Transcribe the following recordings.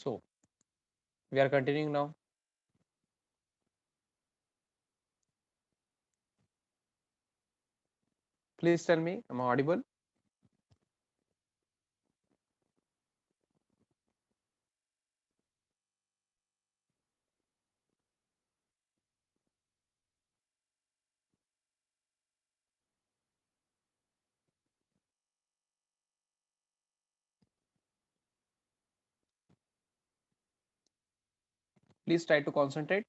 So we are continuing now. Please tell me, am I audible? Please try to concentrate.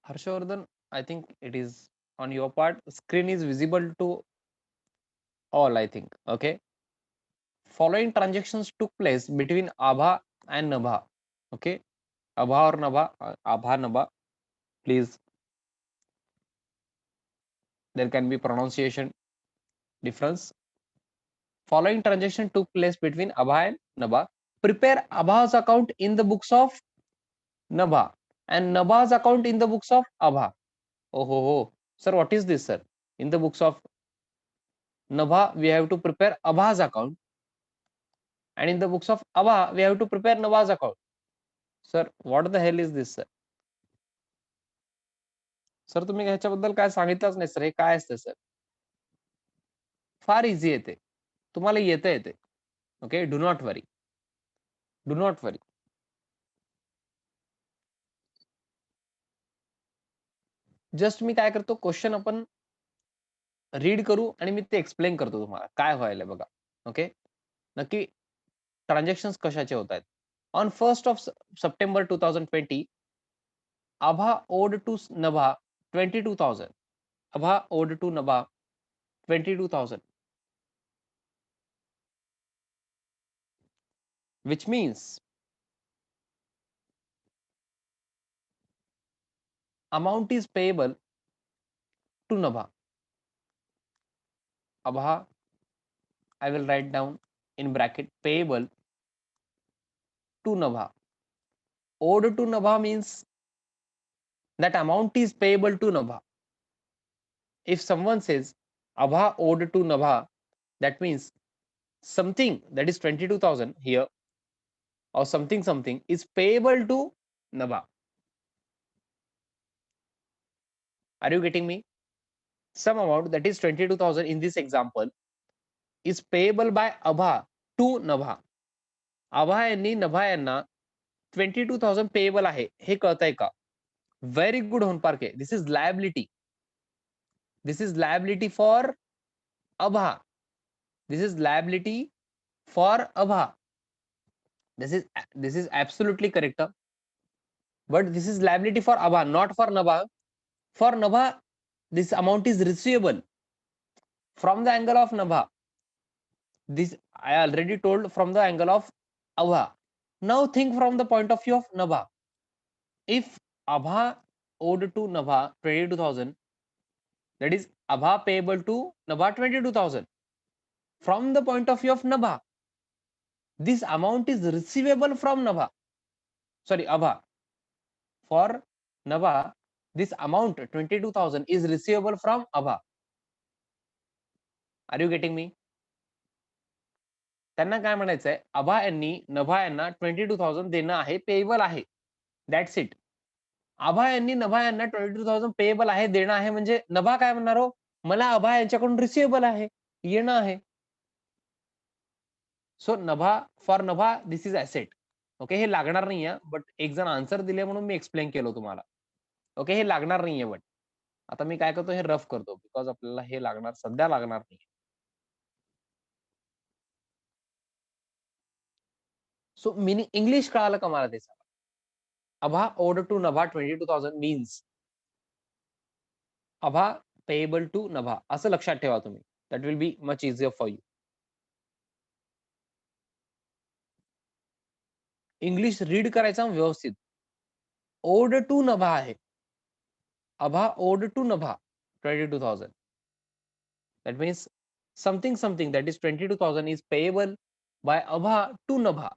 Harshavardhan, I think it is on your part. Screen is visible to all, I think. Okay. Following transactions took place between Abha and Nabha. Okay. Abha or Nabha, Abha, Nabha. Please, there can be pronunciation difference. Following transaction took place between Abha and Nabha. Prepare Abha's account in the books of Nabha and Nabha's account in the books of Abha. Oh, ho, ho. Sir, what is this, sir? In the books of Nabha, we have to prepare Abha's account, and in the books of Abha, we have to prepare Nabha's account. Sir, what the hell is this, sir? Sir तुम्ही ह्याच्याबद्दल काय सांगितलंच नाही sir, हे काय असतं sir? फार easy येते, तुम्हाला येतं येते. Okay, do not worry, do not worry. Just मी काय करतो, क्वेश्चन आपण रीड करू आणि मी ते एक्सप्लेन करतो तुम्हाला काय व्हायला बघा. ओके, नक्की ट्रान्झॅक्शन कशाचे होत आहेत. On 1st of September 2020, Abha owed to Nabha 22,000. Abha owed to Nabha 22,000, which means amount is payable to Nabha. Abha, I will write down in bracket, payable to Nabha. Owed to Nabha means that amount is payable to Nabha. If someone says Abha owed to Nabha, that means something that is 22,000 here or something is payable to Nabha. Are you getting me? Some amount that is 22,000 in this example is payable by Abha to Nabha. Abha यांनी नभा यांना 22,000 payable आहे हे कळतंय का? Very good होनपारखे. This is liability. This is liability for Abha. This is liability for Abha. This is absolutely correct. But this is liability for Abha, not for Nabha. For Nabha, this amount is receivable from the angle of Nabha. This I already told from the angle of Abha. Now think from the point of view of Nabha. If Abha owed to Nabha 22,000, that is Abha payable to Nabha 22,000. From the point of view of Nabha, this amount is receivable from Nabha. Sorry, Abha. For Nabha, this amount 22,000 is receivable from Abha. Are you getting me? त्यांना काय म्हणायचंय, अभा यांनी नभा यांना 22,000 देणं आहे, payable आहे. That's it. आभा यांनी नभा यांना 22,000 पेएबल आहे, देणं आहे, म्हणजे नभा काय म्हणणार हो, मला अभा यांच्याकडून रिसिवेबल आहे, येणं आहे. So Nabha, for Nabha this is asset. Okay, हे लागणार नाहीये, बट एक जण आन्सर दिले म्हणून मी एक्सप्लेन केलं तुम्हाला. ओके, हे लागणार नाहीये, बट आता मी काय करतो, हे रफ करतो, बिकॉज आपल्याला हे लागणार, सध्या लागणार नाही. सो मिनिंग इंग्लिश कळालं का मला त्याचा? Abha owed to Nabha 22,000 means Abha payable to Nabha, असं लक्षात ठेवा तुम्ही. That will be much easier for you. English read करायचा व्यवस्थित. ओड टू नभा आहे, Abha owed to Nabha 22,000. That means something that is 22,000 is payable by Abha to Nabha.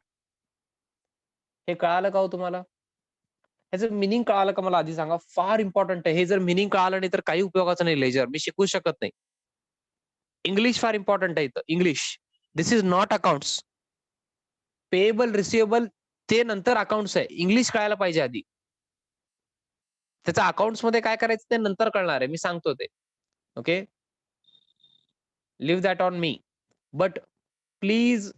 हे कळालं का हो तुम्हाला? ह्याचं मिनिंग कळालं का मला आधी सांगा? फार इम्पॉर्टंट आहे. हे जर मिनिंग कळालं नाही तर काही उपयोगाचं नाही लेजर. मी शिकवू शकत नाही. इंग्लिश फार इम्पॉर्टंट आहे इथं. English. This is not accounts. Payable, receivable ते नंतर अकाउंट्स आहे. इंग्लिश कळायला पाहिजे आधी. त्याचं अकाउंट्स मध्ये काय करायचं ते नंतर कळणार आहे. मी सांगतो ते. Okay? Leave that on me. But please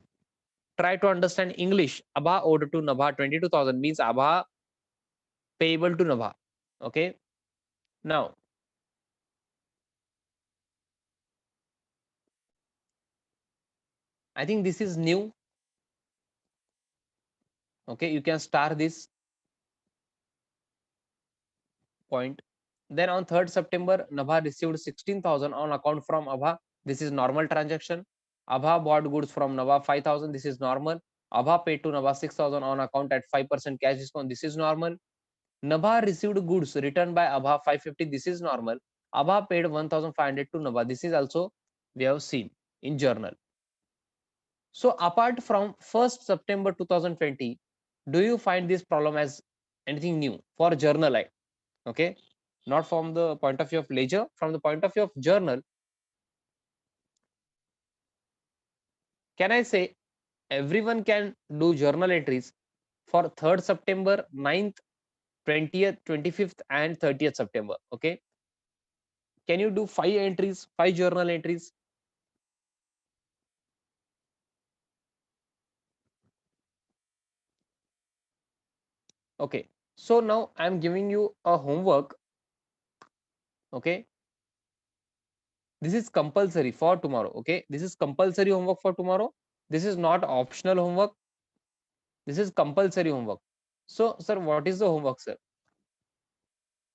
try to understand English. Abha owed to Nabha 22,000 means Abha payable to Nabha. Okay? Now, I think this is new. Okay, you can start this point. Then on 3rd September, Nabha received 16,000 on account from Abha. This is normal transaction. Abha bought goods from Nabha 5,000. This is normal. Abha paid to Nabha 6,000 on account at 5% cash discount. This is normal. Nabha received goods returned by Abha 550. This is normal. Abha paid 1,500 to Nabha. This is also we have seen in journal. So apart from 1st September 2020, do you find this problem as anything new for journal? Okay, not from the point of view of ledger, from the point of view of journal. Can I say everyone can do journal entries for 3rd September, 9th, 20th, 25th and 30th September? Okay, can you do 5 entries, 5 journal entries? Okay, so now I'm giving you a homework. Okay, this is compulsory for tomorrow. Okay, this is compulsory homework for tomorrow. This is not optional homework. This is compulsory homework. So, sir, what is the homework, sir?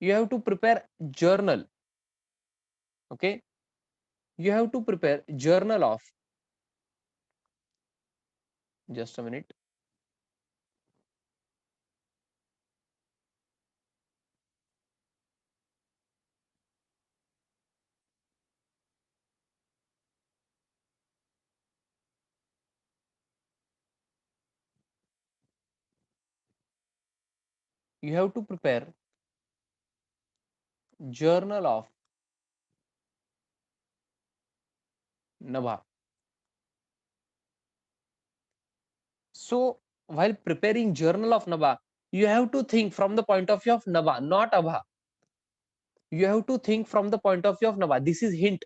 You have to prepare journal. Okay, you have to prepare journal of, just a minute. You have to prepare journal of Nabha. So, while preparing journal of Nabha, you have to think from the point of view of Nabha, not Abha. You have to think from the point of view of Nabha. This is hint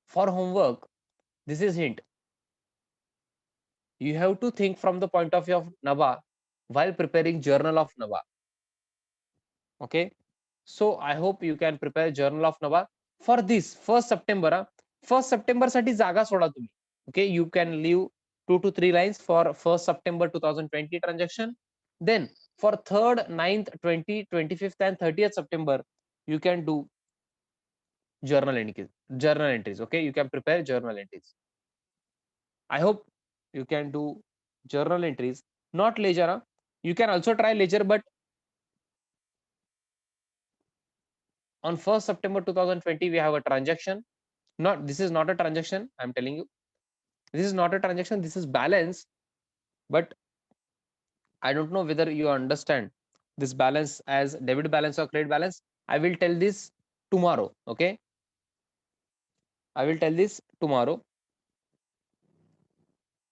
for homework. This is hint. You have to think from the point of view of Nabha while preparing journal of Nabha. Okay, so I hope you can prepare journal of Nabha for this 1st September. 1st September साठी जागा soda तुम्ही. Okay, you can leave 2 to 3 lines for 1st September 2020 transaction. Then for 3rd, 9th, 20, 25th and 30th September, you can do journal entries. Journal entries. Okay, you can prepare journal entries. I hope you can do journal entries, not ledger. Huh? You can also try ledger, but on 1st September 2020, we have a transaction. Not, this is not a transaction. I'm telling you, this is not a transaction. This is balance, but I don't know whether you understand this balance as debit balance or credit balance. I will tell this tomorrow. Okay, I will tell this tomorrow.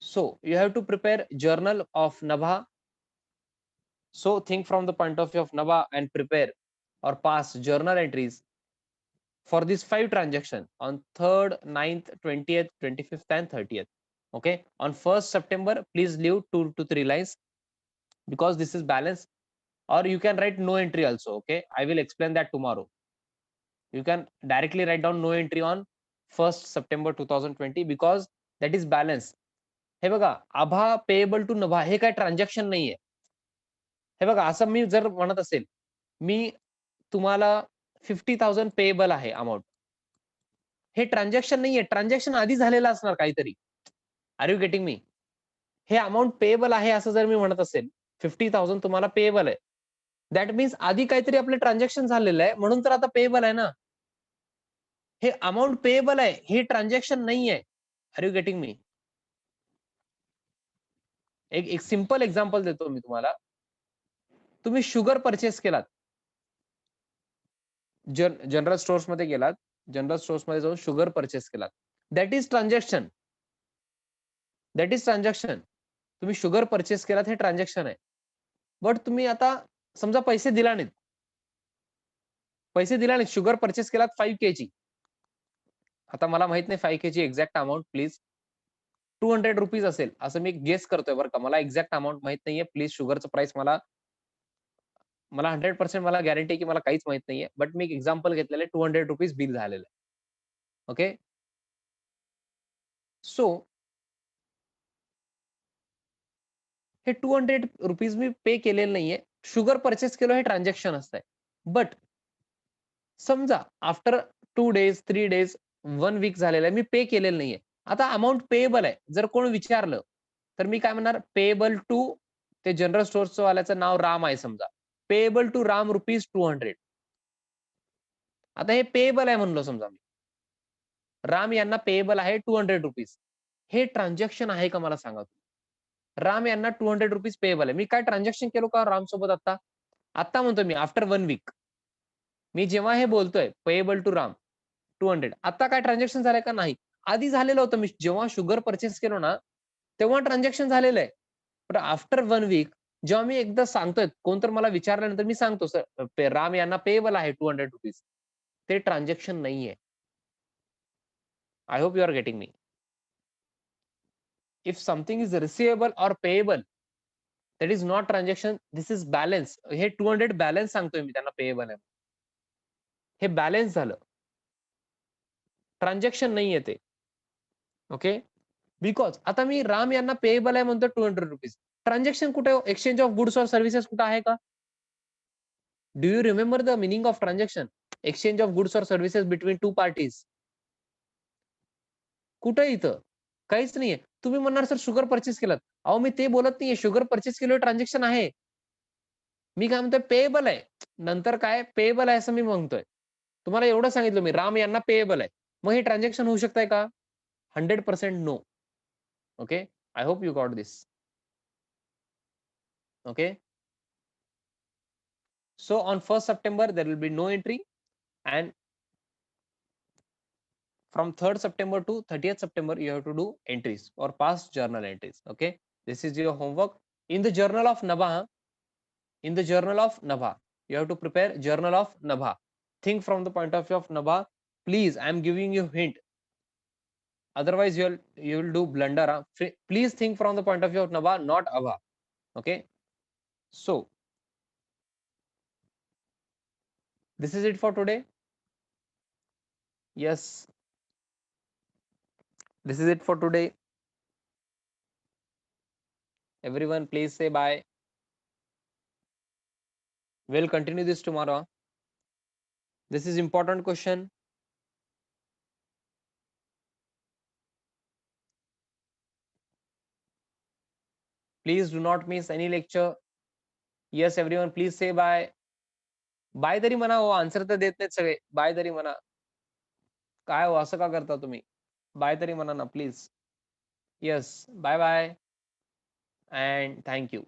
So you have to prepare journal of Nabha. So think from the point of view of Nabha and prepare or pass journal entries for these 5 transactions on 3rd, 9th, 20th, 25th and 30th. Okay, on 1st September, please leave 2 to 3 lines because this is balance, or you can write no entry also. Okay, I will explain that tomorrow. You can directly write down no entry on 1st September 2020 because that is balance. हे बघा, आभा payable to नभा हे काय transaction नाहीये. हे बघा, असं मी जर म्हणत असेल, मी तुम्हाला 50,000 payable आहे अमाउंट, हे ट्रान्झॅक्शन नाहीये. ट्रान्झॅक्शन आधी झालेलं असणार काहीतरी. Are you getting me? हे अमाऊंट पेएबल आहे असं जर मी म्हणत असेल, 50,000 तुम्हाला पेएबल आहे. दॅट मीन्स आधी काहीतरी आपलं ट्रान्झॅक्शन झालेलं आहे म्हणून तर आता पेएबल आहे ना. हे अमाऊंट पेएबल आहे, हे ट्रान्झॅक्शन नाहीये. Are you getting me? एक सिंपल एक्झाम्पल देतो मी तुम्हाला. तुम्ही शुगर परचेस केलात. जनरल स्टोअर्समध्ये गेलात. जनरल स्टोअर्समध्ये जाऊन शुगर परचेस केलात. That is transaction. That is transaction. तुम्ही शुगर परचेस केलात हे ट्रान्झॅक्शन आहे. बट तुम्ही आता समजा पैसे दिला नाहीत. पैसे दिला नाहीत. शुगर परचेस केलात 5 केजी. आता मला माहित नाही 5 केजी एक्झॅक्ट अमाउंट प्लीज. ₹200 असेल असं मी गेस करतोय बरं का. मला एक्झॅक्ट अमाउंट माहित नाहीये. प्लीज शुगरचं प्राइस मला 100% मला गॅरंटी आहे की मला काहीच माहित नाहीये. बट मी एक एक्झाम्पल घेतलेलं आहे. ₹200 बिल झालेलं आहे. ओके. सो हे ₹200 मी पे केलेलं नाहीये. शुगर परचेस केलं हे ट्रान्झॅक्शन असतंय. बट समजा आफ्टर 2 डेज, 3 डेज, 1 वीक झालेलं आहे. मी पे केलेलं नाहीये. आता अमाउंट पेएबल आहे. जर कोण विचारलं, तर मी काय म्हणणार पेएबल टू ते जनरल स्टोअर्सचं वाल्याचं नाव राम आहे समजा. Payable to Ram ₹200. आता हे पेएबल आहे म्हणलो समजा मी. राम यांना पेएबल आहे ₹200. हे ट्रान्झॅक्शन आहे का मला सांगा तुम्ही? राम यांना ₹200 पेएबल आहे. मी काय ट्रान्झॅक्शन केलो का रामसोबत आता? आता म्हणतोय मी आफ्टर 1 वीक. मी जेव्हा हे बोलतोय पेएबल टू राम 200 आता काय ट्रान्झॅक्शन झालंय का? नाही. आधी झालेलं होतं. मी जेव्हा शुगर परचेस केलो ना, तेव्हा ट्रान्झॅक्शन झालेलं आहे. पण आफ्टर 1 वीक जेव्हा मी एकदा सांगतोय, कोणतर मला विचारल्यानंतर मी सांगतो, "सर, राम यांना पेएबल आहे ₹200." ते ट्रान्झॅक्शन नाहीये. I hope you are getting me. If something is receivable or payable, that is not transaction, this is balance. हे 200 बॅलन्स सांगतोय मी त्यांना पेएबल आहे. हे बॅलन्स झालं. ट्रान्झॅक्शन नाहीये ते. ओके. बिकॉज आता मी राम यांना पेएबल आहे म्हणतो ₹200. ट्रान्झॅक्शन कुठे आहे? Exchange of goods or services कुठे आहे का? Do you remember the meaning of transaction? Exchange of goods or services between 2 parties. कुठे इथं? काहीच नाहीये. तुम्ही म्हणणार सर शुगर परचेस केलात. अहो मी ते बोलत नाहीये. शुगर परचेस केल्यावर ट्रान्झॅक्शन आहे. मी काय म्हणतोय पेएबल आहे. नंतर काय पेएबल आहे असं मी म्हणतोय. तुम्हाला एवढं सांगितलं मी राम यांना पेएबल आहे. मग हे ट्रान्झॅक्शन होऊ शकतंय का? 100% no. Okay. I hope you got this. Okay. So on 1st September, there will be no entry. And from 3rd September to 30th September, you have to do entries or past journal entries. Okay. This is your homework. In the journal of Nabha, you have to prepare journal of Nabha. Think from the point of view of Nabha. Please, I am giving you hint. Otherwise, you will do blunder. Please think from the point of view of Nabha, not Abha. Okay. So this is it for today. Yes. This is it for today. Everyone, please say bye. We'll continue this tomorrow. This is important question. Please do not miss any lecture. Yes, everyone, please say bye. Bye तरी म्हणा हो, answer तर देत नाहीत सगळे. Bye तरी म्हणा. काय हो असं का करता तुम्ही? बाय तरी म्हणा ना please. Yes, bye bye. And thank you.